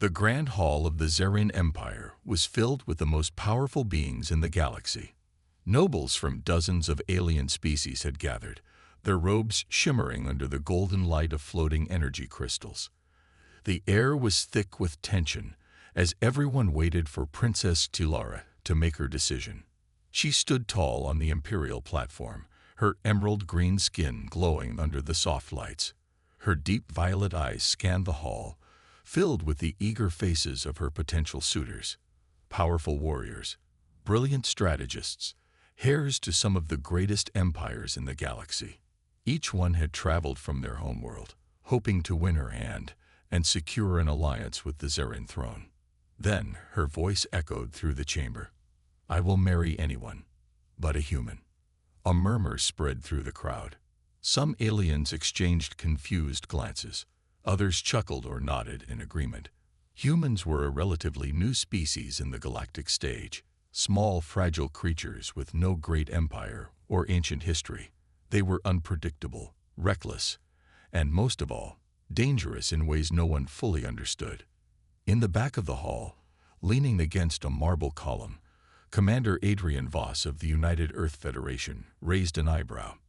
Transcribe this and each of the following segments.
The Grand Hall of the Zerrin Empire was filled with the most powerful beings in the galaxy. Nobles from dozens of alien species had gathered, their robes shimmering under the golden light of floating energy crystals. The air was thick with tension as everyone waited for Princess Tilara to make her decision. She stood tall on the Imperial platform, her emerald green skin glowing under the soft lights. Her deep violet eyes scanned the hall, filled with the eager faces of her potential suitors. Powerful warriors, brilliant strategists, heirs to some of the greatest empires in the galaxy. Each one had traveled from their homeworld, hoping to win her hand and secure an alliance with the Zerrin throne. Then her voice echoed through the chamber. "I will marry anyone, but a human." A murmur spread through the crowd. Some aliens exchanged confused glances. Others chuckled or nodded in agreement. Humans were a relatively new species in the galactic stage, small, fragile creatures with no great empire or ancient history. They were unpredictable, reckless, and most of all, dangerous in ways no one fully understood. In the back of the hall, leaning against a marble column, Commander Adrien Voss of the United Earth Federation raised an eyebrow.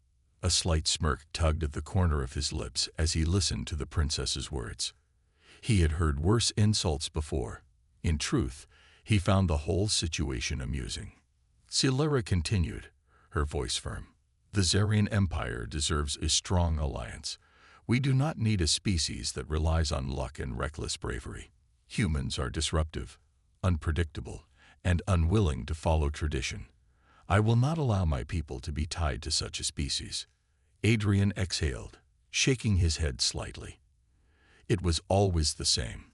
A slight smirk tugged at the corner of his lips as he listened to the princess's words. He had heard worse insults before. In truth, he found the whole situation amusing. Tilara continued, her voice firm. "The Zerrin Empire deserves a strong alliance. We do not need a species that relies on luck and reckless bravery. Humans are disruptive, unpredictable, and unwilling to follow tradition. I will not allow my people to be tied to such a species." Adrien exhaled, shaking his head slightly. It was always the same.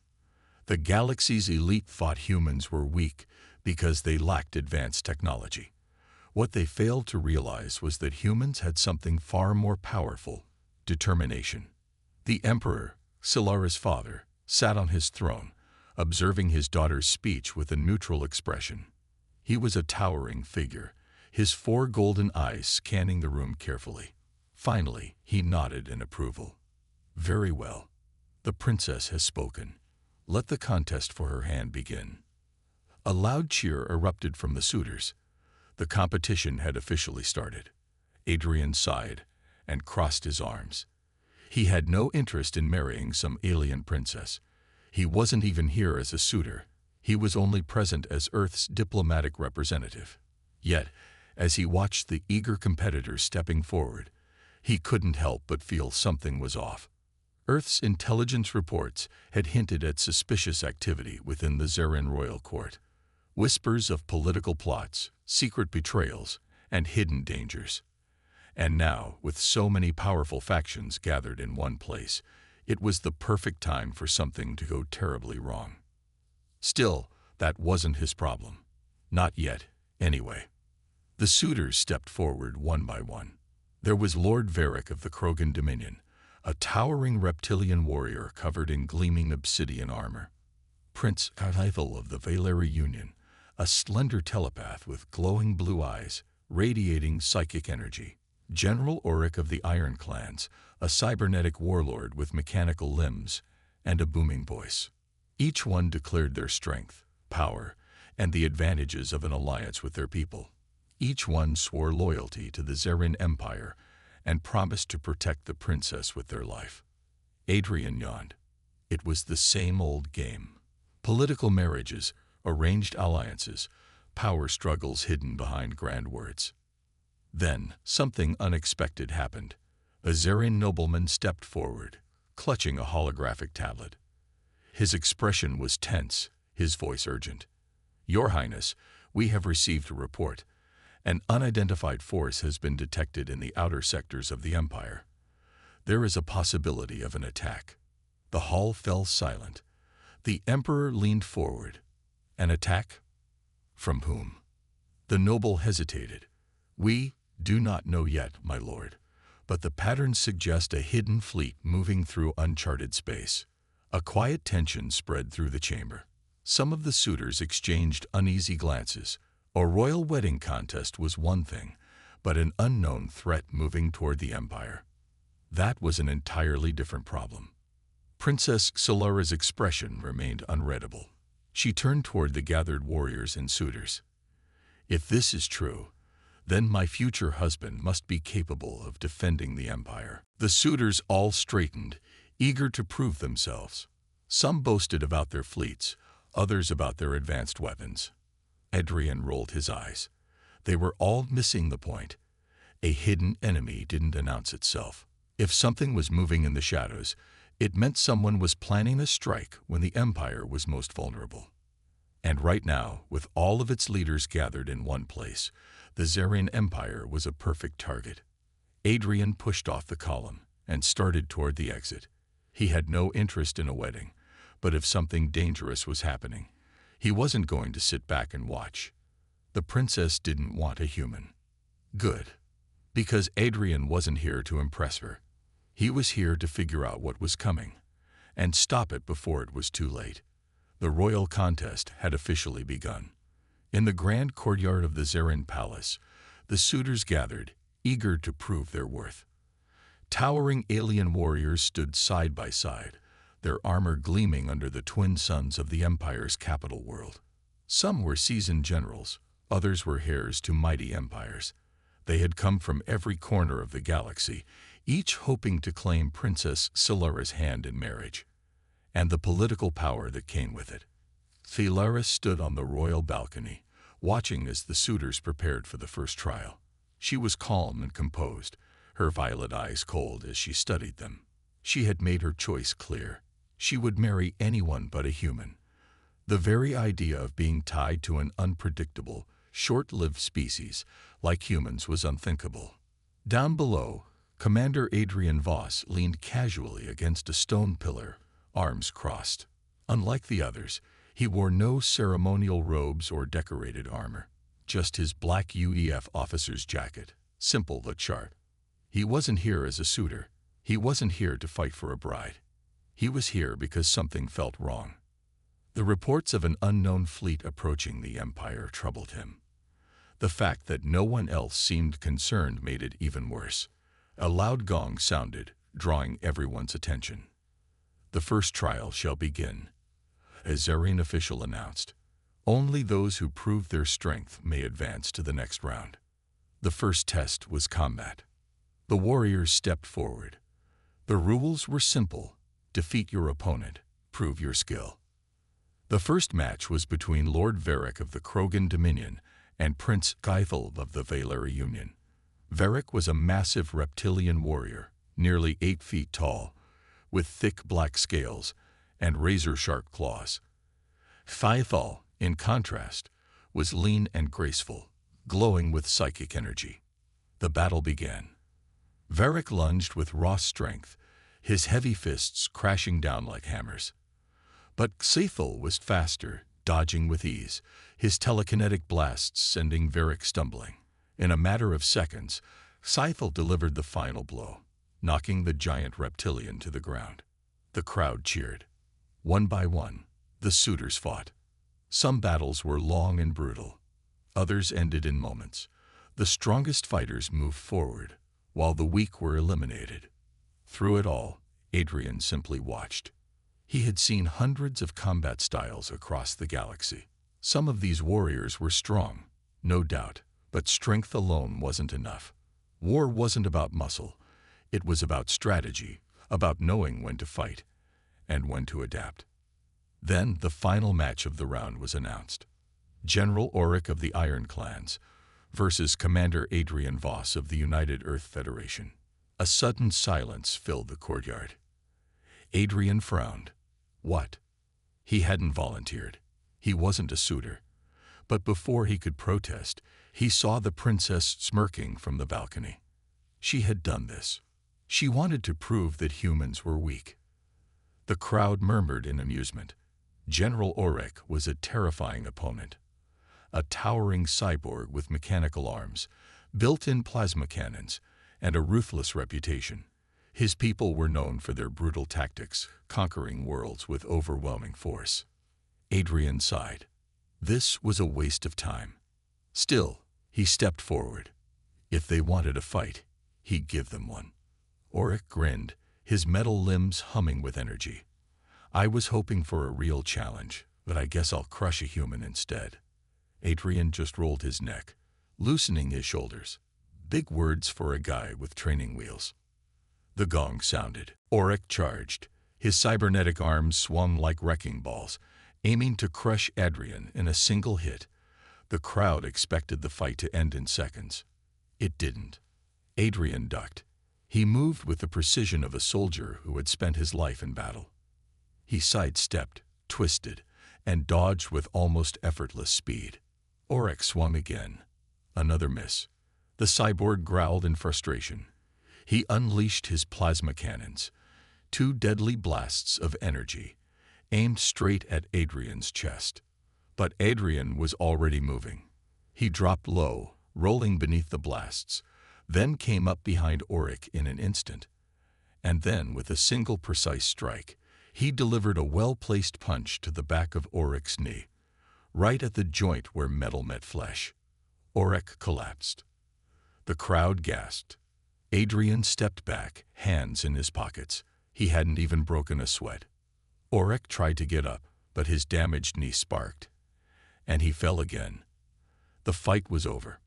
The galaxy's elite thought humans were weak because they lacked advanced technology. What they failed to realize was that humans had something far more powerful: determination. The Emperor, Tilara's father, sat on his throne, observing his daughter's speech with a neutral expression. He was a towering figure, his 4 golden eyes scanning the room carefully. Finally, he nodded in approval. "Very well. The princess has spoken. Let the contest for her hand begin." A loud cheer erupted from the suitors. The competition had officially started. Adrien sighed and crossed his arms. He had no interest in marrying some alien princess. He wasn't even here as a suitor. He was only present as Earth's diplomatic representative. Yet, as he watched the eager competitors stepping forward, he couldn't help but feel something was off. Earth's intelligence reports had hinted at suspicious activity within the Zerrin royal court. Whispers of political plots, secret betrayals, and hidden dangers. And now, with so many powerful factions gathered in one place, it was the perfect time for something to go terribly wrong. Still, that wasn't his problem. Not yet, anyway. The suitors stepped forward one by one. There was Lord Varric of the Krogan Dominion, a towering reptilian warrior covered in gleaming obsidian armor. Prince Adrien of the Valeri Union, a slender telepath with glowing blue eyes, radiating psychic energy. General Orc of the Iron Clans, a cybernetic warlord with mechanical limbs and a booming voice. Each one declared their strength, power, and the advantages of an alliance with their people. Each one swore loyalty to the Zerrin Empire and promised to protect the princess with their life. Adrien yawned. It was the same old game. Political marriages, arranged alliances, power struggles hidden behind grand words. Then, something unexpected happened. A Zerrin nobleman stepped forward, clutching a holographic tablet. His expression was tense, his voice urgent. "Your Highness, we have received a report. An unidentified force has been detected in the outer sectors of the Empire. There is a possibility of an attack." The hall fell silent. The Emperor leaned forward. "An attack? From whom?" The noble hesitated. "We do not know yet, my lord, but the patterns suggest a hidden fleet moving through uncharted space." A quiet tension spread through the chamber. Some of the suitors exchanged uneasy glances. A royal wedding contest was one thing, but an unknown threat moving toward the Empire. That was an entirely different problem. Princess Solara's expression remained unreadable. She turned toward the gathered warriors and suitors. If this is true, then my future husband must be capable of defending the empire. The suitors all straightened, eager to prove themselves. Some boasted about their fleets, others about their advanced weapons. Adrien rolled his eyes. They were all missing the point. A hidden enemy didn't announce itself. If something was moving in the shadows, it meant someone was planning a strike when the empire was most vulnerable. And right now, with all of its leaders gathered in one place, the Zarian Empire was a perfect target. Adrien pushed off the column and started toward the exit. He had no interest in a wedding, but if something dangerous was happening, he wasn't going to sit back and watch. The princess didn't want a human. Good. Because Adrien wasn't here to impress her. He was here to figure out what was coming and stop it before it was too late. The royal contest had officially begun. In the grand courtyard of the Zarian palace, the suitors gathered, eager to prove their worth. Towering alien warriors stood side by side, their armor gleaming under the twin suns of the empire's capital world. Some were seasoned generals, others were heirs to mighty empires. They had come from every corner of the galaxy, each hoping to claim Princess Solara's hand in marriage, and the political power that came with it. Solara stood on the royal balcony, watching as the suitors prepared for the first trial. She was calm and composed, her violet eyes cold as she studied them. She had made her choice clear. She would marry anyone but a human. The very idea of being tied to an unpredictable, short-lived species like humans was unthinkable. Down below, Commander Adrien Voss leaned casually against a stone pillar, arms crossed. Unlike the others, he wore no ceremonial robes or decorated armor, just his black UEF officer's jacket, simple but sharp. He wasn't here as a suitor. He wasn't here to fight for a bride. He was here because something felt wrong. The reports of an unknown fleet approaching the empire troubled him. The fact that no one else seemed concerned made it even worse. A loud gong sounded, drawing everyone's attention. The first trial shall begin, a Zarian official announced. Only those who prove their strength may advance to the next round. The first test was combat. The warriors stepped forward. The rules were simple. Defeat your opponent. Prove your skill. The first match was between Lord Varric of the Krogan Dominion and Prince Geithel of the Valeri Union. Varric was a massive reptilian warrior, nearly 8 feet tall, with thick black scales and razor-sharp claws. Geithel, in contrast, was lean and graceful, glowing with psychic energy. The battle began. Varric lunged with raw strength, his heavy fists crashing down like hammers. But Geithel was faster, dodging with ease, his telekinetic blasts sending Varric stumbling. In a matter of seconds, Geithel delivered the final blow, knocking the giant reptilian to the ground. The crowd cheered. One by one, the suitors fought. Some battles were long and brutal. Others ended in moments. The strongest fighters moved forward, while the weak were eliminated. Through it all, Adrien simply watched. He had seen hundreds of combat styles across the galaxy. Some of these warriors were strong, no doubt, but strength alone wasn't enough. War wasn't about muscle. It was about strategy, about knowing when to fight and when to adapt. Then the final match of the round was announced. General Orcs of the Iron Clans versus Commander Adrien Voss of the United Earth Federation. A sudden silence filled the courtyard. Adrien frowned. What? He hadn't volunteered. He wasn't a suitor. But before he could protest, he saw the princess smirking from the balcony. She had done this. She wanted to prove that humans were weak. The crowd murmured in amusement. General Orcs was a terrifying opponent. A towering cyborg with mechanical arms, built-in plasma cannons, and a ruthless reputation. His people were known for their brutal tactics, conquering worlds with overwhelming force. Adrien sighed. This was a waste of time. Still, he stepped forward. If they wanted a fight, he'd give them one. Orcs grinned, his metal limbs humming with energy. I was hoping for a real challenge, but I guess I'll crush a human instead. Adrien just rolled his neck, loosening his shoulders. Big words for a guy with training wheels. The gong sounded. Orc charged. His cybernetic arms swung like wrecking balls, aiming to crush Adrien in a single hit. The crowd expected the fight to end in seconds. It didn't. Adrien ducked. He moved with the precision of a soldier who had spent his life in battle. He sidestepped, twisted, and dodged with almost effortless speed. Orc swung again. Another miss. The cyborg growled in frustration. He unleashed his plasma cannons, 2 deadly blasts of energy, aimed straight at Adrien's chest. But Adrien was already moving. He dropped low, rolling beneath the blasts, then came up behind Orc in an instant. And then, with a single precise strike, he delivered a well-placed punch to the back of Orc's knee, right at the joint where metal met flesh. Orc collapsed. The crowd gasped. Adrien stepped back, hands in his pockets. He hadn't even broken a sweat. Orc tried to get up, but his damaged knee sparked, and he fell again. The fight was over.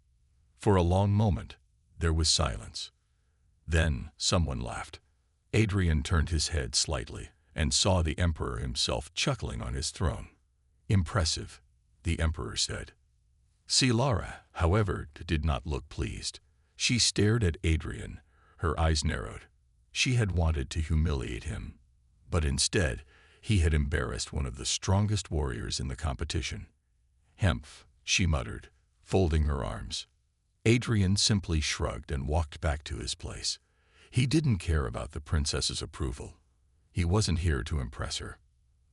For a long moment, there was silence. Then someone laughed. Adrien turned his head slightly and saw the Emperor himself chuckling on his throne. Impressive, the Emperor said. Scifi, however, did not look pleased. She stared at Adrien, her eyes narrowed. She had wanted to humiliate him, but instead, he had embarrassed one of the strongest warriors in the competition. "Hemph," she muttered, folding her arms. Adrien simply shrugged and walked back to his place. He didn't care about the princess's approval. He wasn't here to impress her.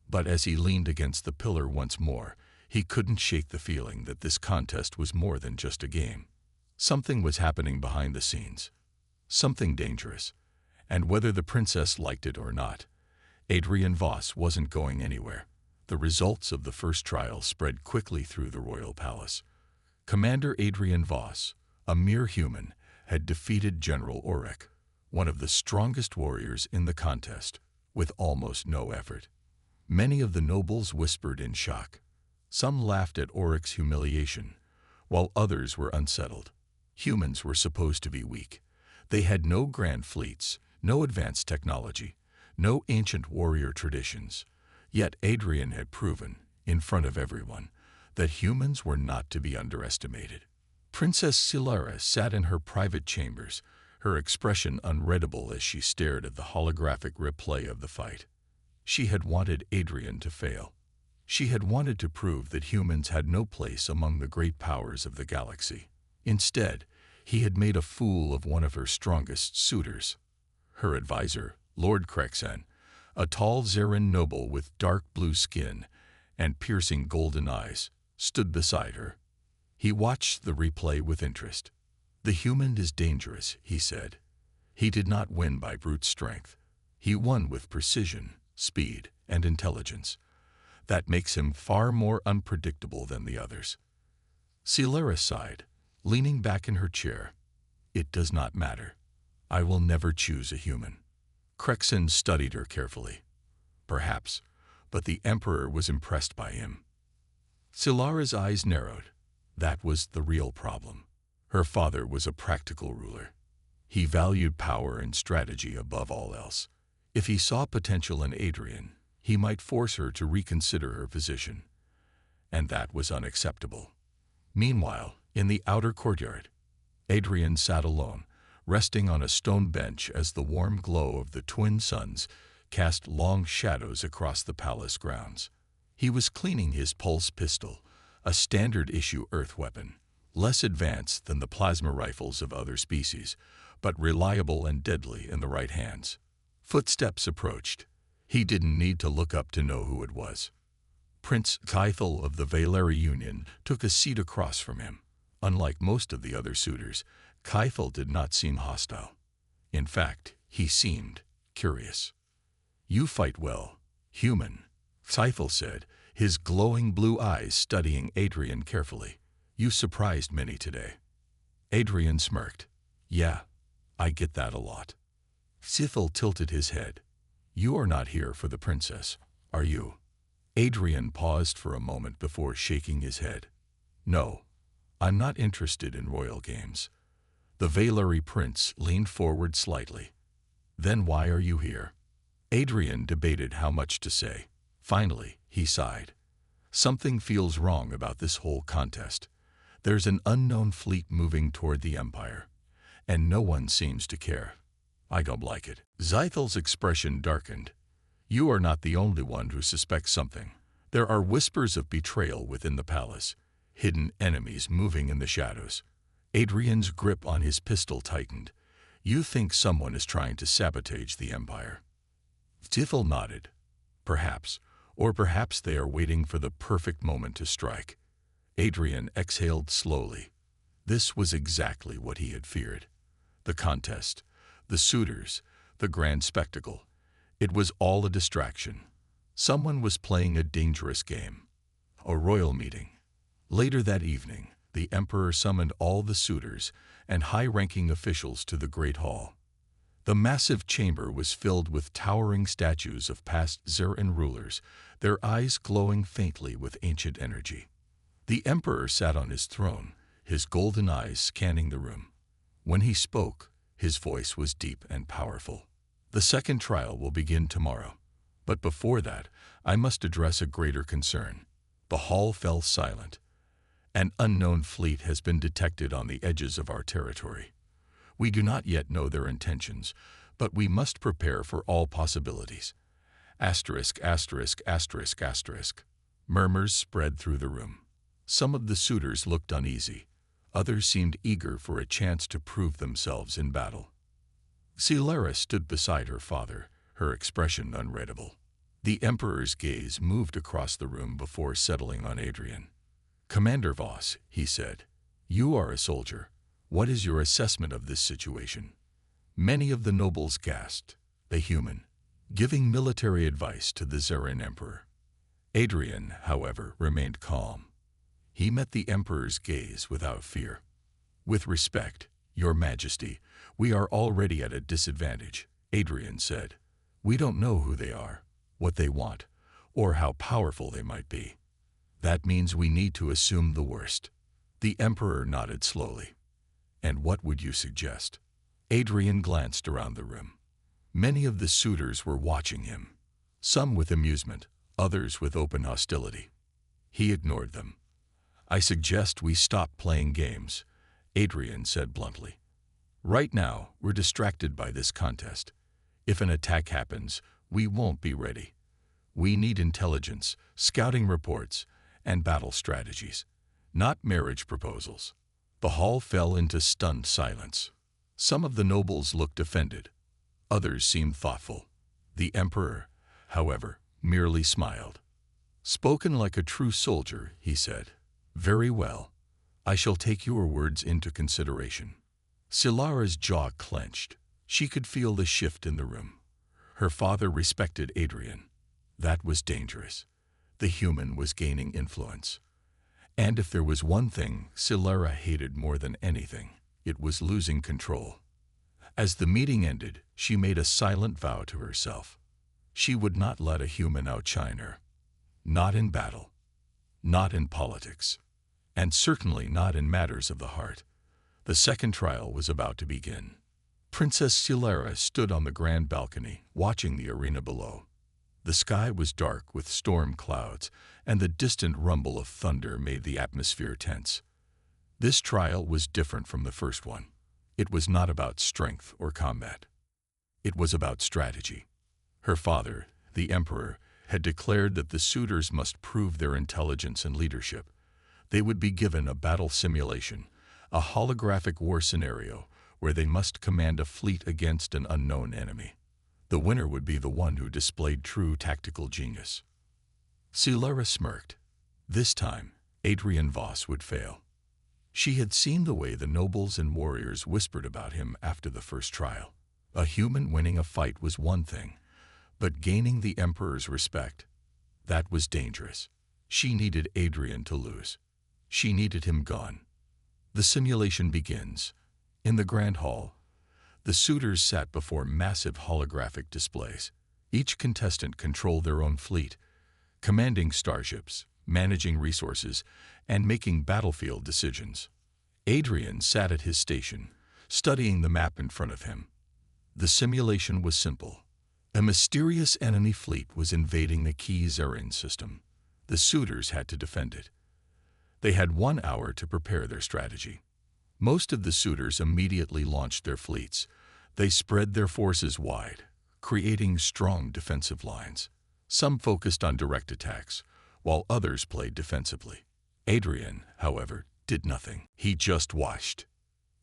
But as he leaned against the pillar once more, he couldn't shake the feeling that this contest was more than just a game. Something was happening behind the scenes. Something dangerous. And whether the princess liked it or not, Adrien Voss wasn't going anywhere. The results of the first trial spread quickly through the royal palace. Commander Adrien Voss, a mere human, had defeated General Orc, one of the strongest warriors in the contest, with almost no effort. Many of the nobles whispered in shock. Some laughed at Orc's humiliation, while others were unsettled. Humans were supposed to be weak. They had no grand fleets, no advanced technology, no ancient warrior traditions. Yet Adrien had proven, in front of everyone, that humans were not to be underestimated. Princess Scifi sat in her private chambers, her expression unreadable as she stared at the holographic replay of the fight. She had wanted Adrien to fail. She had wanted to prove that humans had no place among the great powers of the galaxy. Instead, he had made a fool of one of her strongest suitors. Her advisor, Lord Crexen, a tall Zerin noble with dark blue skin and piercing golden eyes, stood beside her. He watched the replay with interest. "The human is dangerous," he said. "He did not win by brute strength. He won with precision, speed, and intelligence. That makes him far more unpredictable than the others." Scifi sighed, leaning back in her chair. "It does not matter. I will never choose a human." Crexen studied her carefully. Perhaps, but the Emperor was impressed by him. Scifi's eyes narrowed. That was the real problem. Her father was a practical ruler. He valued power and strategy above all else. If he saw potential in Adrien, he might force her to reconsider her position. And that was unacceptable. Meanwhile, in the outer courtyard, Adrien sat alone, resting on a stone bench as the warm glow of the twin suns cast long shadows across the palace grounds. He was cleaning his pulse pistol, a standard-issue earth weapon, less advanced than the plasma rifles of other species, but reliable and deadly in the right hands. Footsteps approached. He didn't need to look up to know who it was. Prince Keithel of the Valeri Union took a seat across from him. Unlike most of the other suitors, Keithel did not seem hostile. In fact, he seemed curious. "You fight well, human," Keithel said, his glowing blue eyes studying Adrien carefully. "You surprised many today." Adrien smirked. "Yeah, I get that a lot." Keithel tilted his head. "You are not here for the princess. Are you? Adrien paused for a moment before shaking his head. No, I'm not interested in royal games. The Valeri prince leaned forward slightly. Then why are you here? Adrien debated how much to say. Finally, he sighed. Something feels wrong about this whole contest. There's an unknown fleet moving toward the Empire, and no one seems to care. I don't like it. Zythel's expression darkened. You are not the only one who suspects something. There are whispers of betrayal within the palace, hidden enemies moving in the shadows. Adrien's grip on his pistol tightened. You think someone is trying to sabotage the Empire? Zythel nodded. Perhaps, or perhaps they are waiting for the perfect moment to strike. Adrien exhaled slowly. This was exactly what he had feared. The contest, the suitors, the grand spectacle. It was all a distraction. Someone was playing a dangerous game. A royal meeting. Later that evening, the emperor summoned all the suitors and high-ranking officials to the great hall. The massive chamber was filled with towering statues of past Zerin rulers, their eyes glowing faintly with ancient energy. The emperor sat on his throne, his golden eyes scanning the room. When he spoke, his voice was deep and powerful. The second trial will begin tomorrow. But before that, I must address a greater concern. The hall fell silent. An unknown fleet has been detected on the edges of our territory. We do not yet know their intentions, but we must prepare for all possibilities. Asterisk, asterisk, asterisk, asterisk. Murmurs spread through the room. Some of the suitors looked uneasy. Others seemed eager for a chance to prove themselves in battle. Silara stood beside her father, her expression unreadable. The emperor's gaze moved across the room before settling on Adrien. Commander Voss, he said, you are a soldier. What is your assessment of this situation? Many of the nobles gasped, a human, giving military advice to the Zerin emperor. Adrien, however, remained calm. He met the emperor's gaze without fear. With respect, Your Majesty, we are already at a disadvantage, Adrien said. We don't know who they are, what they want, or how powerful they might be. That means we need to assume the worst. The emperor nodded slowly. And what would you suggest? Adrien glanced around the room. Many of the suitors were watching him, some with amusement, others with open hostility. He ignored them. I suggest we stop playing games, Adrien said bluntly. Right now, we're distracted by this contest. If an attack happens, we won't be ready. We need intelligence, scouting reports, and battle strategies, not marriage proposals. The hall fell into stunned silence. Some of the nobles looked offended. Others seemed thoughtful. The emperor, however, merely smiled. Spoken like a true soldier, he said. Very well. I shall take your words into consideration. Silara's jaw clenched. She could feel the shift in the room. Her father respected Adrien. That was dangerous. The human was gaining influence. And if there was one thing Silara hated more than anything, it was losing control. As the meeting ended, she made a silent vow to herself. She would not let a human outshine her. Not in battle, not in politics, and certainly not in matters of the heart. The second trial was about to begin. Princess Silara stood on the grand balcony, watching the arena below. The sky was dark with storm clouds, and the distant rumble of thunder made the atmosphere tense. This trial was different from the first one. It was not about strength or combat. It was about strategy. Her father, the emperor, had declared that the suitors must prove their intelligence and leadership. They would be given a battle simulation, a holographic war scenario where they must command a fleet against an unknown enemy. The winner would be the one who displayed true tactical genius. Silara smirked. This time, Adrien Voss would fail. She had seen the way the nobles and warriors whispered about him after the first trial. A human winning a fight was one thing, but gaining the emperor's respect, that was dangerous. She needed Adrien to lose. She needed him gone. The simulation begins. In the grand hall, the suitors sat before massive holographic displays. Each contestant controlled their own fleet, commanding starships, managing resources, and making battlefield decisions. Adrien sat at his station, studying the map in front of him. The simulation was simple. A mysterious enemy fleet was invading the key Zerrin system. The suitors had to defend it. They had 1 hour to prepare their strategy. Most of the suitors immediately launched their fleets. They spread their forces wide, creating strong defensive lines. Some focused on direct attacks, while others played defensively. Adrien, however, did nothing. He just watched.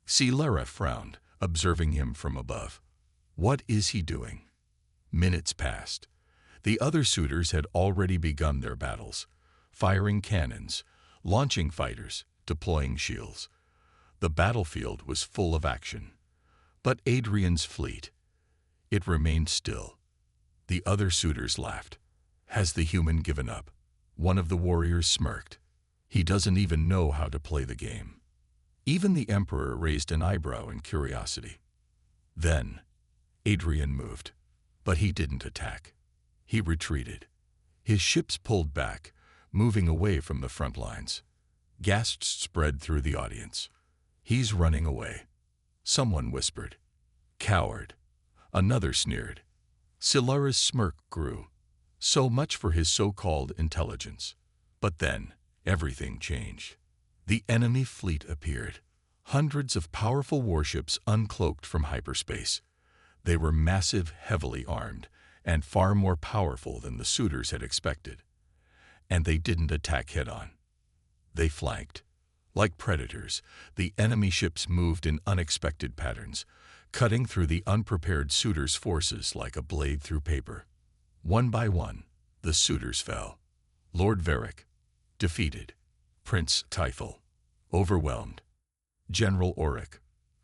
Scifi frowned, observing him from above. What is he doing? Minutes passed. The other suitors had already begun their battles, firing cannons, launching fighters, deploying shields. The battlefield was full of action. But Adrien's fleet, it remained still. The other suitors laughed. Has the human given up? One of the warriors smirked. He doesn't even know how to play the game. Even the emperor raised an eyebrow in curiosity. Then, Adrien moved. But he didn't attack. He retreated. His ships pulled back, moving away from the front lines. Gasps spread through the audience. He's running away. Someone whispered. Coward. Another sneered. Scifi's smirk grew. So much for his so-called intelligence. But then, everything changed. The enemy fleet appeared. Hundreds of powerful warships uncloaked from hyperspace. They were massive, heavily armed, and far more powerful than the suitors had expected. And they didn't attack head-on. They flanked. Like predators, the enemy ships moved in unexpected patterns, cutting through the unprepared suitors' forces like a blade through paper. One by one, the suitors fell. Lord Varric, defeated. Prince Typhel, overwhelmed. General Orc,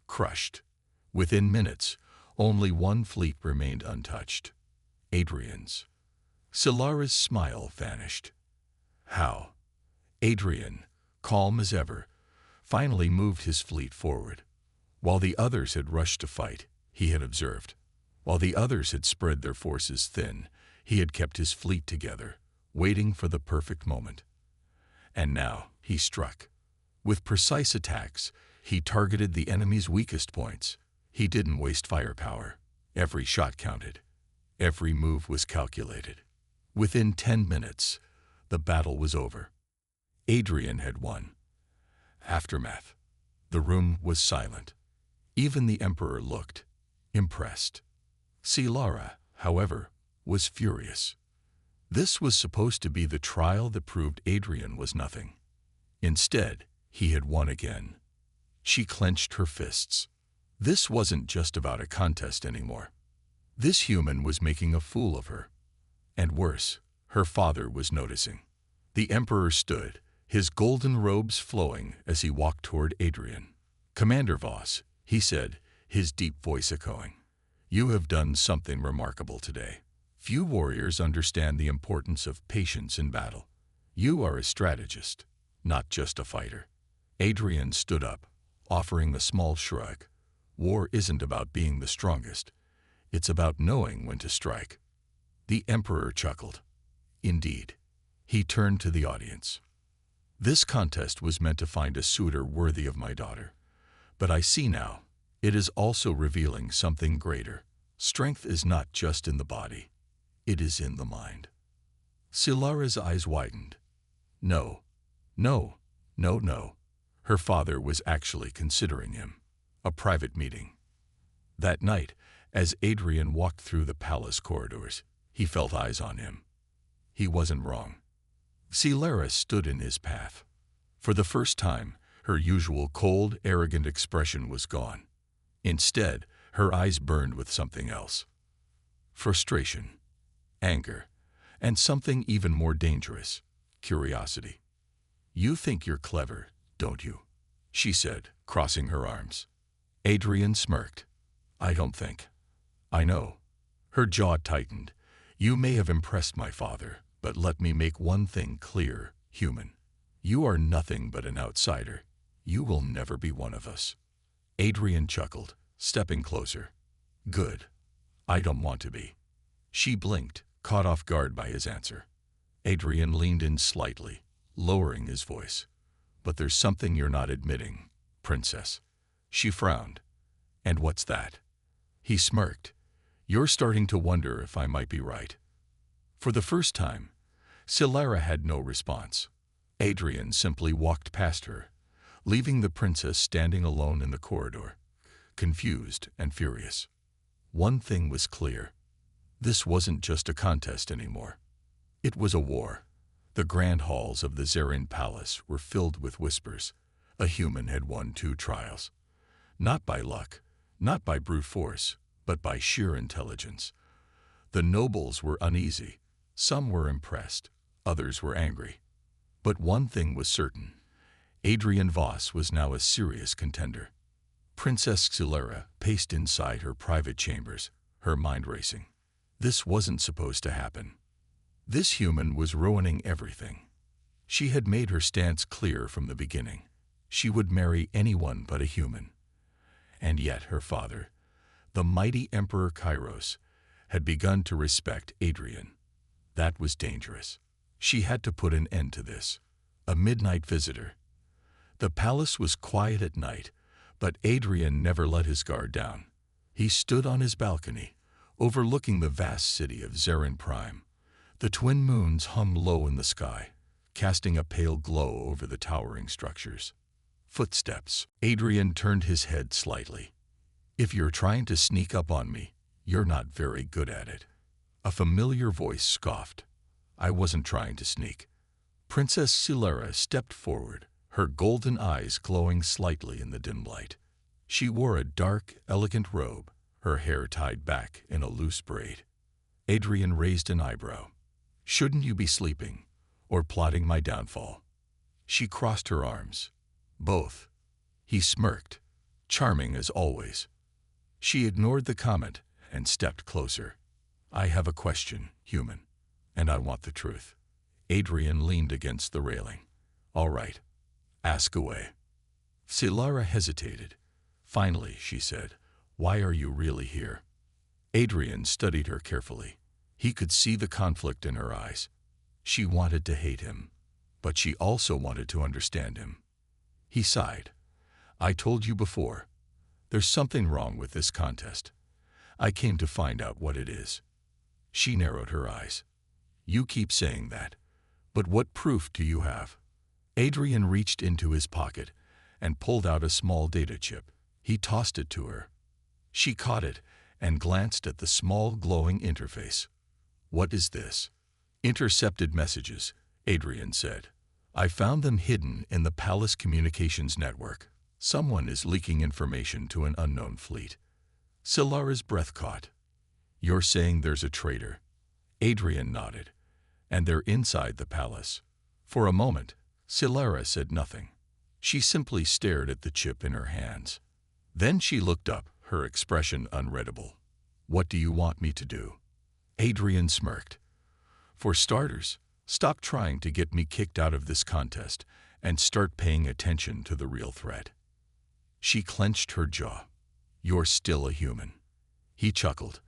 crushed. Within minutes, only one fleet remained untouched. Adrien's. Scifi's smile vanished. How? Adrien, calm as ever, finally moved his fleet forward. While the others had rushed to fight, he had observed. While the others had spread their forces thin, he had kept his fleet together, waiting for the perfect moment. And now he struck. With precise attacks, he targeted the enemy's weakest points. He didn't waste firepower. Every shot counted. Every move was calculated. Within 10 minutes, the battle was over. Adrien had won. Aftermath. The room was silent. Even the emperor looked impressed. Scifi, however, was furious. This was supposed to be the trial that proved Adrien was nothing. Instead, he had won again. She clenched her fists. This wasn't just about a contest anymore. This human was making a fool of her. And worse, her father was noticing. The emperor stood, his golden robes flowing as he walked toward Adrien. Commander Voss, he said, his deep voice echoing. You have done something remarkable today. Few warriors understand the importance of patience in battle. You are a strategist, not just a fighter. Adrien stood up, offering a small shrug. War isn't about being the strongest. It's about knowing when to strike. The emperor chuckled. Indeed. He turned to the audience. This contest was meant to find a suitor worthy of my daughter. But I see now, it is also revealing something greater. Strength is not just in the body. It is in the mind. Scifi's eyes widened. No. Her father was actually considering him. A private meeting. That night, as Adrien walked through the palace corridors, he felt eyes on him. He wasn't wrong. Scifi stood in his path. For the first time, her usual cold, arrogant expression was gone. Instead, her eyes burned with something else. Frustration, anger, and something even more dangerous, curiosity. You think you're clever, don't you? She said, crossing her arms. Adrien smirked. I don't think. I know. Her jaw tightened. You may have impressed my father, but let me make one thing clear, human. You are nothing but an outsider. You will never be one of us. Adrien chuckled, stepping closer. Good. I don't want to be. She blinked, caught off guard by his answer. Adrien leaned in slightly, lowering his voice. "But there's something you're not admitting, Princess." She frowned. "And what's that?" He smirked. "You're starting to wonder if I might be right." For the first time, Silara had no response. Adrien simply walked past her, leaving the princess standing alone in the corridor, confused and furious. One thing was clear. This wasn't just a contest anymore. It was a war. The grand halls of the Zarin palace were filled with whispers. A human had won 2 trials. Not by luck, not by brute force, but by sheer intelligence. The nobles were uneasy. Some were impressed, others were angry. But one thing was certain. Adrien Voss was now a serious contender. Princess Silara paced inside her private chambers, her mind racing. This wasn't supposed to happen. This human was ruining everything. She had made her stance clear from the beginning. She would marry anyone but a human. And yet her father, the mighty Emperor Kairos, had begun to respect Adrien. That was dangerous. She had to put an end to this. A midnight visitor. The palace was quiet at night, but Adrien never let his guard down. He stood on his balcony, overlooking the vast city of Zarin Prime. The twin moons hung low in the sky, casting a pale glow over the towering structures. Footsteps. Adrien turned his head slightly. "If you're trying to sneak up on me, you're not very good at it." A familiar voice scoffed. "I wasn't trying to sneak." Princess Silara stepped forward, her golden eyes glowing slightly in the dim light. She wore a dark, elegant robe, her hair tied back in a loose braid. Adrien raised an eyebrow. "Shouldn't you be sleeping, or plotting my downfall?" She crossed her arms. "Both." He smirked, charming as always. She ignored the comment and stepped closer. "I have a question, human, and I want the truth." Adrien leaned against the railing. "All right, ask away." Silara hesitated. Finally, she said, "Why are you really here?" Adrien studied her carefully. He could see the conflict in her eyes. She wanted to hate him, but she also wanted to understand him. He sighed. "I told you before. There's something wrong with this contest. I came to find out what it is." She narrowed her eyes. "You keep saying that, but what proof do you have?" Adrien reached into his pocket and pulled out a small data chip. He tossed it to her. She caught it and glanced at the small glowing interface. "What is this?" "Intercepted messages," Adrien said. "I found them hidden in the palace communications network. Someone is leaking information to an unknown fleet." Silara's breath caught. "You're saying there's a traitor?" Adrien nodded. "And they're inside the palace." For a moment, Silara said nothing. She simply stared at the chip in her hands. Then she looked up, her expression unreadable. "What do you want me to do?" Adrien smirked. "For starters, stop trying to get me kicked out of this contest and start paying attention to the real threat." She clenched her jaw. "You're still a human." He chuckled.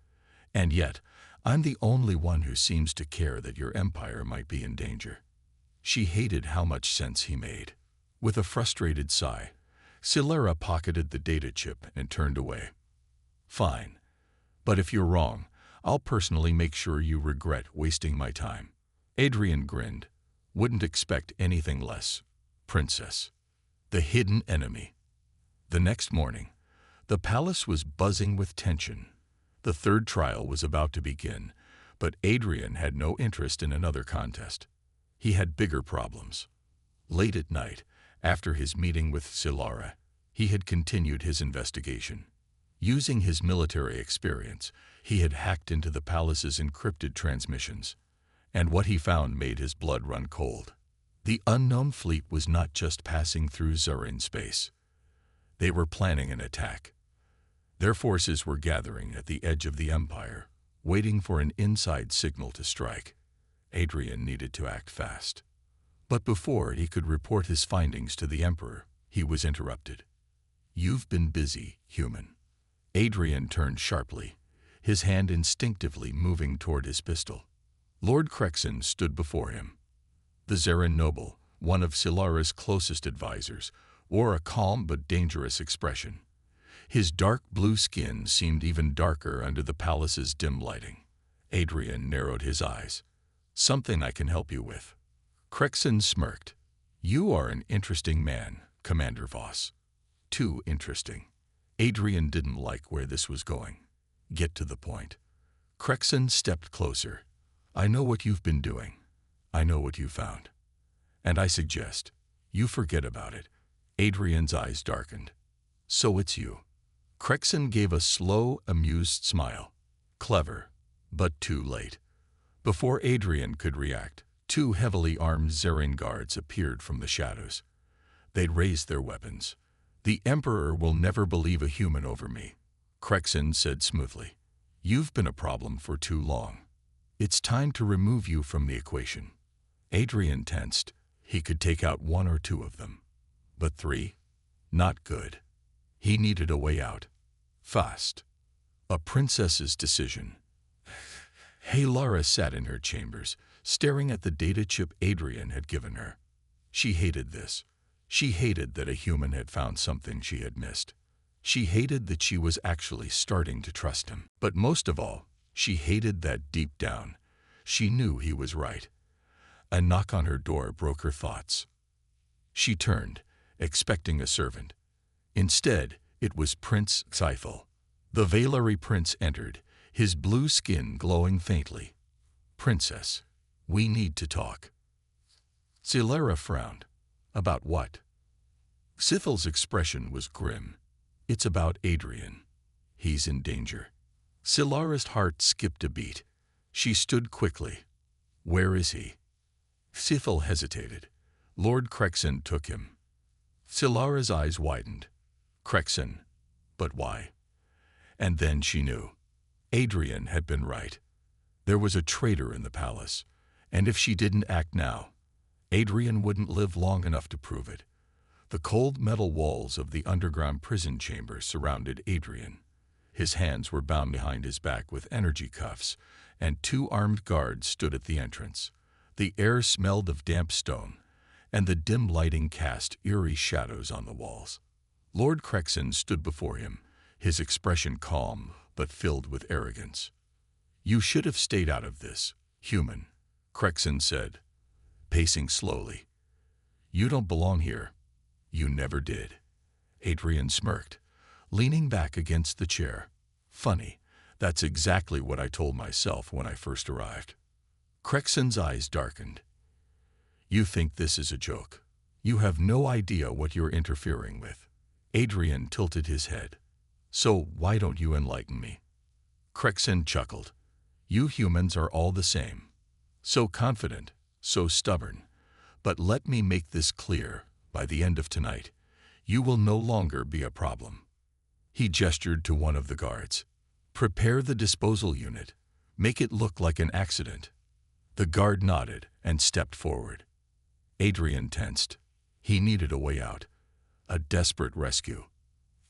"And yet, I'm the only one who seems to care that your empire might be in danger." She hated how much sense he made. With a frustrated sigh, Silara pocketed the data chip and turned away. "Fine. But if you're wrong, I'll personally make sure you regret wasting my time." Adrien grinned. "Wouldn't expect anything less, Princess." The hidden enemy. The next morning, the palace was buzzing with tension. The third trial was about to begin, but Adrien had no interest in another contest. He had bigger problems. Late at night, after his meeting with Silara, he had continued his investigation. Using his military experience, he had hacked into the palace's encrypted transmissions, and what he found made his blood run cold. The unknown fleet was not just passing through Zarin space. They were planning an attack. Their forces were gathering at the edge of the empire, waiting for an inside signal to strike. Adrien needed to act fast. But before he could report his findings to the emperor, he was interrupted. "You've been busy, human." Adrien turned sharply. his hand instinctively moving toward his pistol. Lord Crexon stood before him. The Zerin noble, one of Silara's closest advisors, wore a calm but dangerous expression. His dark blue skin seemed even darker under the palace's dim lighting. Adrien narrowed his eyes. "Something I can help you with." Crexon smirked. "You are an interesting man, Commander Voss." "Too interesting." Adrien didn't like where this was going. "Get to the point." Crexon stepped closer. "I know what you've been doing. I know what you found. And I suggest you forget about it." Adrien's eyes darkened. "So it's you." Crexon gave a slow, amused smile. "Clever, but too late." Before Adrien could react, two heavily armed Zerin guards appeared from the shadows. They'd raised their weapons. "The Emperor will never believe a human over me," Crexon said smoothly. "You've been a problem for too long. It's time to remove you from the equation." Adrien tensed. He could take out one or two of them. But three? Not good. He needed a way out. Fast. A princess's decision. Lara sat in her chambers, staring at the data chip Adrien had given her. She hated this. She hated that a human had found something she had missed. She hated that she was actually starting to trust him. But most of all, she hated that deep down, she knew he was right. A knock on her door broke her thoughts. She turned, expecting a servant. Instead, it was Prince Sci-Fi. The Valari prince entered, his blue skin glowing faintly. "Princess, we need to talk." Silara frowned. "About what?" Sifil's expression was grim. "It's about Adrien. He's in danger." Silara's heart skipped a beat. She stood quickly. "Where is he?" Sifil hesitated. Lord Crexon took him. Silara's eyes widened. "Crexon? But why?" And then she knew. Adrien had been right. There was a traitor in the palace, and if she didn't act now, Adrien wouldn't live long enough to prove it. The cold metal walls of the underground prison chamber surrounded Adrien. His hands were bound behind his back with energy cuffs, and two armed guards stood at the entrance. The air smelled of damp stone, and the dim lighting cast eerie shadows on the walls. Lord Crexon stood before him, his expression calm but filled with arrogance. "You should have stayed out of this, human," Crexon said, pacing slowly. "You don't belong here. You never did." Adrien smirked, leaning back against the chair. "Funny, that's exactly what I told myself when I first arrived." Crexon's eyes darkened. "You think this is a joke. You have no idea what you're interfering with." Adrien tilted his head. "So why don't you enlighten me?" Crexon chuckled. "You humans are all the same. So confident, so stubborn. But let me make this clear, by the end of tonight, you will no longer be a problem." He gestured to one of the guards. "Prepare the disposal unit. Make it look like an accident." The guard nodded and stepped forward. Adrien tensed. He needed a way out. A desperate rescue.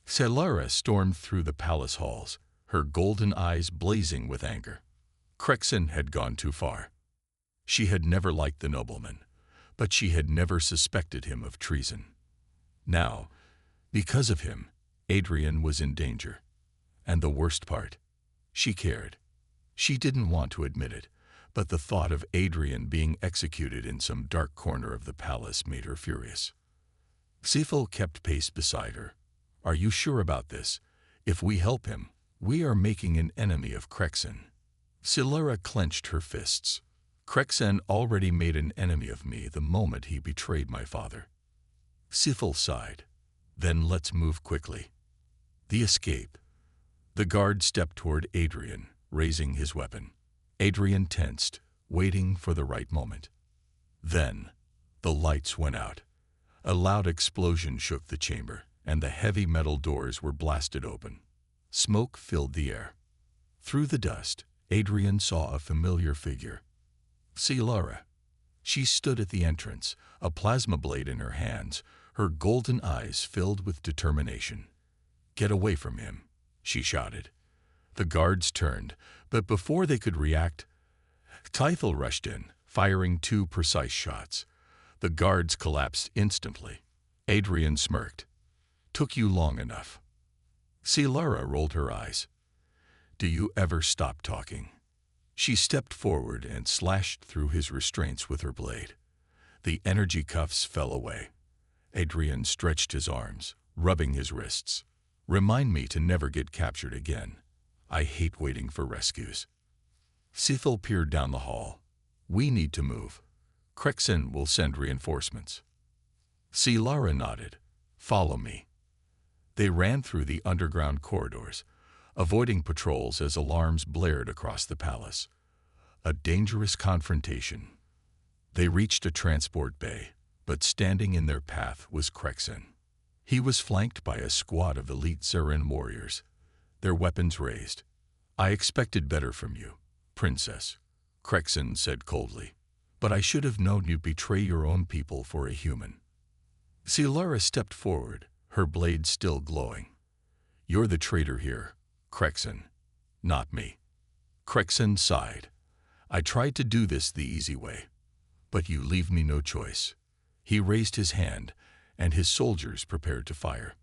Silara stormed through the palace halls, her golden eyes blazing with anger. Crexon had gone too far. She had never liked the nobleman, but she had never suspected him of treason. Now, because of him, Adrien was in danger. And the worst part, she cared. She didn't want to admit it, but the thought of Adrien being executed in some dark corner of the palace made her furious. Sifil kept pace beside her. "Are you sure about this? If we help him, we are making an enemy of Crexon." Silara clenched her fists. "Crexon already made an enemy of me the moment he betrayed my father." Sifil sighed. "Then let's move quickly." The escape. The guard stepped toward Adrien, raising his weapon. Adrien tensed, waiting for the right moment. Then, the lights went out. A loud explosion shook the chamber, and the heavy metal doors were blasted open. Smoke filled the air. Through the dust, Adrien saw a familiar figure. Silara. She stood at the entrance, a plasma blade in her hands, her golden eyes filled with determination. "Get away from him," she shouted. The guards turned, but before they could react, Tythel rushed in, firing 2 precise shots. The guards collapsed instantly. Adrien smirked. "Took you long enough." Silara rolled her eyes. "Do you ever stop talking?" She stepped forward and slashed through his restraints with her blade. The energy cuffs fell away. Adrien stretched his arms, rubbing his wrists. "Remind me to never get captured again. I hate waiting for rescues." Sithel peered down the hall. "We need to move. Crexen will send reinforcements." Silara nodded. "Follow me." They ran through the underground corridors, avoiding patrols as alarms blared across the palace. A dangerous confrontation. They reached a transport bay, but standing in their path was Crexen. He was flanked by a squad of elite Zerin warriors, their weapons raised. "I expected better from you, Princess," Crexen said coldly. "But I should have known you'd betray your own people for a human." Silara stepped forward, her blade still glowing. "You're the traitor here, Crexen, not me." Crexen sighed. "I tried to do this the easy way, but you leave me no choice." He raised his hand, and his soldiers prepared to fire.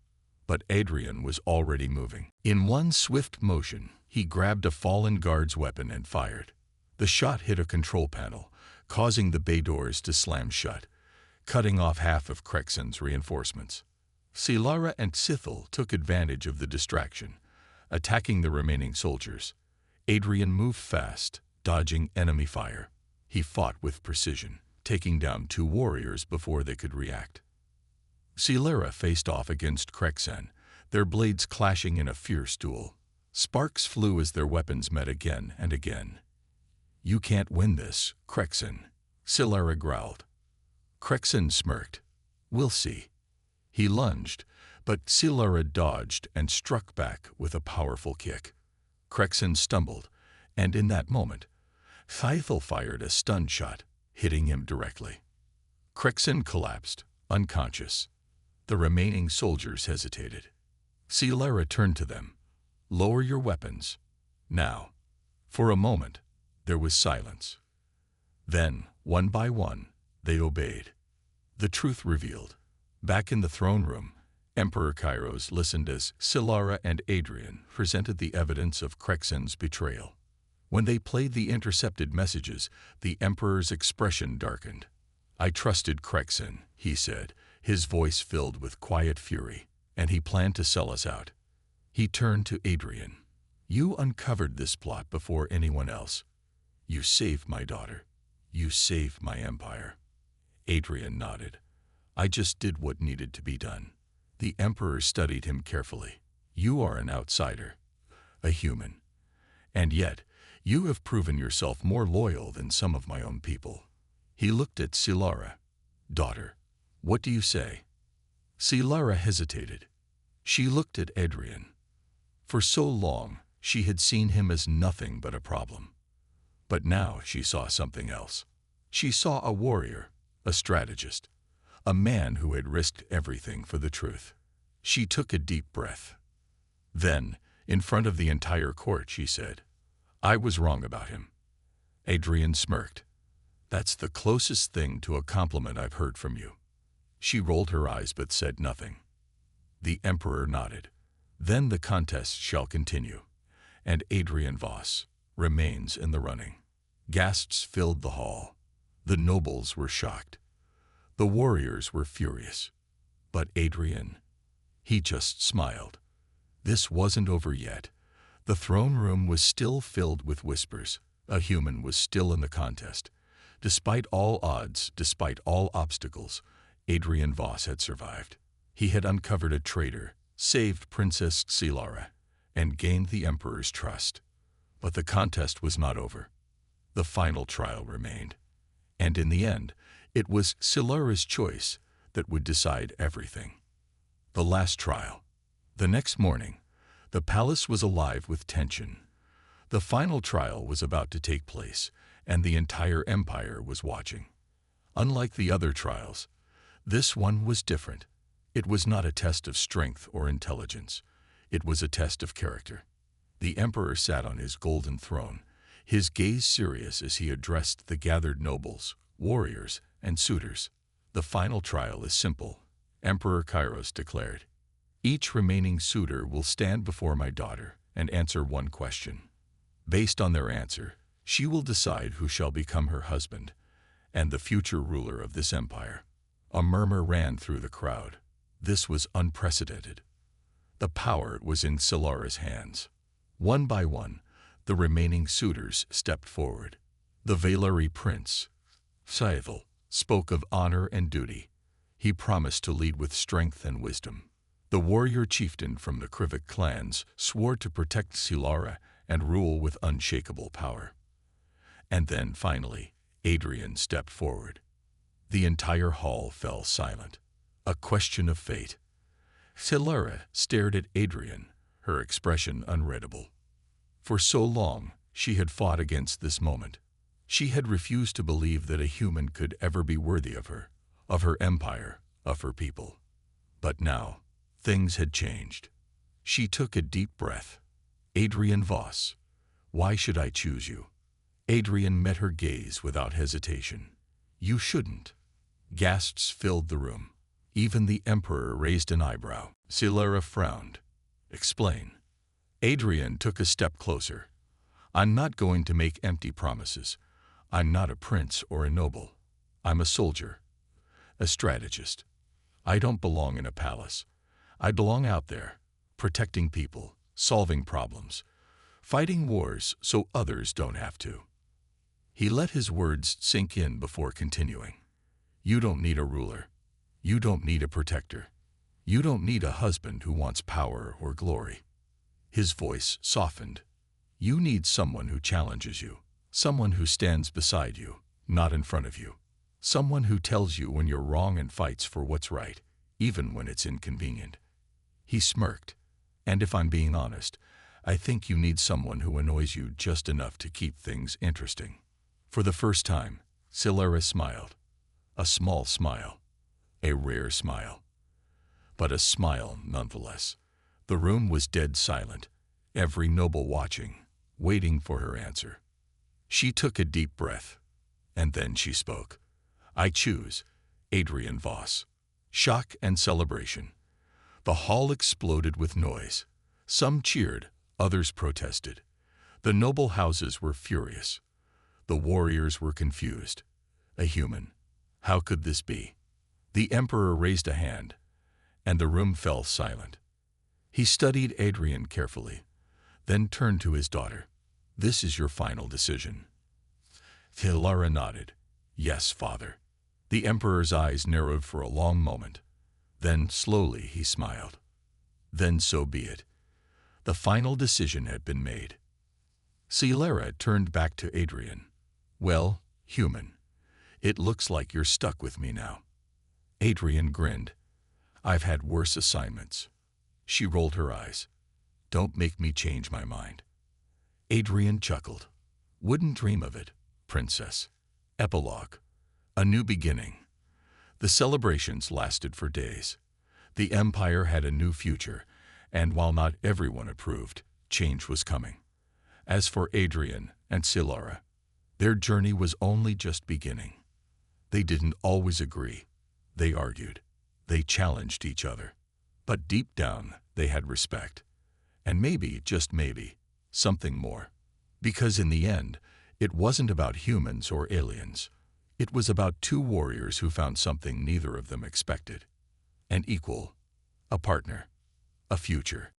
But Adrien was already moving. In one swift motion, he grabbed a fallen guard's weapon and fired. The shot hit a control panel, causing the bay doors to slam shut, cutting off half of Crexen's reinforcements. Silara and Sithel took advantage of the distraction, attacking the remaining soldiers. Adrien moved fast, dodging enemy fire. He fought with precision, taking down 2 warriors before they could react. Silara faced off against Crexen, their blades clashing in a fierce duel. Sparks flew as their weapons met again and again. "You can't win this, Crexen," Silara growled. Crexen smirked. "We'll see." He lunged, but Silara dodged and struck back with a powerful kick. Crexen stumbled, and in that moment, Tythel fired a stun shot, hitting him directly. Crexen collapsed, unconscious. The remaining soldiers hesitated. Silara turned to them. "Lower your weapons. Now." For a moment, there was silence. Then, one by one, they obeyed. The truth revealed. Back in the throne room, Emperor Kairos listened as Silara and Adrien presented the evidence of Crexen's betrayal. When they played the intercepted messages, the Emperor's expression darkened. "I trusted Crexen," he said, his voice filled with quiet fury, "and he planned to sell us out." He turned to Adrien. "You uncovered this plot before anyone else. You saved my daughter. You saved my empire." Adrien nodded. "I just did what needed to be done." The Emperor studied him carefully. "You are an outsider, a human. And yet, you have proven yourself more loyal than some of my own people." He looked at Silara. "Daughter, what do you say?" Silara hesitated. She looked at Adrien. For so long, she had seen him as nothing but a problem. But now she saw something else. She saw a warrior, a strategist, a man who had risked everything for the truth. She took a deep breath. Then, in front of the entire court, she said, "I was wrong about him." Adrien smirked. "That's the closest thing to a compliment I've heard from you." She rolled her eyes but said nothing. The Emperor nodded. "Then the contest shall continue, and Adrien Voss remains in the running." Gasps filled the hall. The nobles were shocked. The warriors were furious. But Adrien, he just smiled. This wasn't over yet. The throne room was still filled with whispers. A human was still in the contest. Despite all odds, despite all obstacles, Adrien Voss had survived. He had uncovered a traitor, saved Princess Silara, and gained the Emperor's trust. But the contest was not over. The final trial remained. And in the end, it was Silara's choice that would decide everything. The last trial. The next morning, the palace was alive with tension. The final trial was about to take place, and the entire empire was watching. Unlike the other trials, this one was different. It was not a test of strength or intelligence. It was a test of character. The emperor sat on his golden throne, his gaze serious as he addressed the gathered nobles, warriors, and suitors. "The final trial is simple," Emperor Kairos declared. "Each remaining suitor will stand before my daughter and answer one question. Based on their answer, she will decide who shall become her husband and the future ruler of this empire." A murmur ran through the crowd. This was unprecedented. The power was in Silara's hands. One by one, the remaining suitors stepped forward. The Valeri prince, Scifi, spoke of honor and duty. He promised to lead with strength and wisdom. The warrior chieftain from the Krivik clans swore to protect Silara and rule with unshakable power. And then, finally, Adrien stepped forward. The entire hall fell silent. A question of fate. Silara stared at Adrien, her expression unreadable. For so long, she had fought against this moment. She had refused to believe that a human could ever be worthy of her empire, of her people. But now, things had changed. She took a deep breath. "Adrien Voss, why should I choose you?" Adrien met her gaze without hesitation. "You shouldn't." Gasps filled the room. Even the emperor raised an eyebrow. Silara frowned. "Explain." Adrien took a step closer. "I'm not going to make empty promises. I'm not a prince or a noble. I'm a soldier, a strategist. I don't belong in a palace. I belong out there, protecting people, solving problems, fighting wars so others don't have to." He let his words sink in before continuing. "You don't need a ruler. You don't need a protector. You don't need a husband who wants power or glory." His voice softened. "You need someone who challenges you, someone who stands beside you, not in front of you, someone who tells you when you're wrong and fights for what's right, even when it's inconvenient." He smirked. "And if I'm being honest, I think you need someone who annoys you just enough to keep things interesting." For the first time, Silara smiled. A small smile. A rare smile. But a smile nonetheless. The room was dead silent, every noble watching, waiting for her answer. She took a deep breath, and then she spoke. "I choose Adrien Voss." Shock and celebration. The hall exploded with noise. Some cheered, others protested. The noble houses were furious. The warriors were confused. A human. How could this be? The emperor raised a hand, and the room fell silent. He studied Adrien carefully, then turned to his daughter. "This is your final decision." Silara nodded. "Yes, father." The emperor's eyes narrowed for a long moment. Then, slowly, he smiled. "Then so be it." The final decision had been made. Silara turned back to Adrien. "Well, human, it looks like you're stuck with me now." Adrien grinned. "I've had worse assignments." She rolled her eyes. "Don't make me change my mind." Adrien chuckled. "Wouldn't dream of it, princess." Epilogue. A new beginning. The celebrations lasted for days. The empire had a new future, and while not everyone approved, change was coming. As for Adrien and Silara, their journey was only just beginning. They didn't always agree. They argued. They challenged each other. But deep down, they had respect. And maybe, just maybe, something more. Because in the end, it wasn't about humans or aliens. It was about two warriors who found something neither of them expected. An equal, a partner, a future.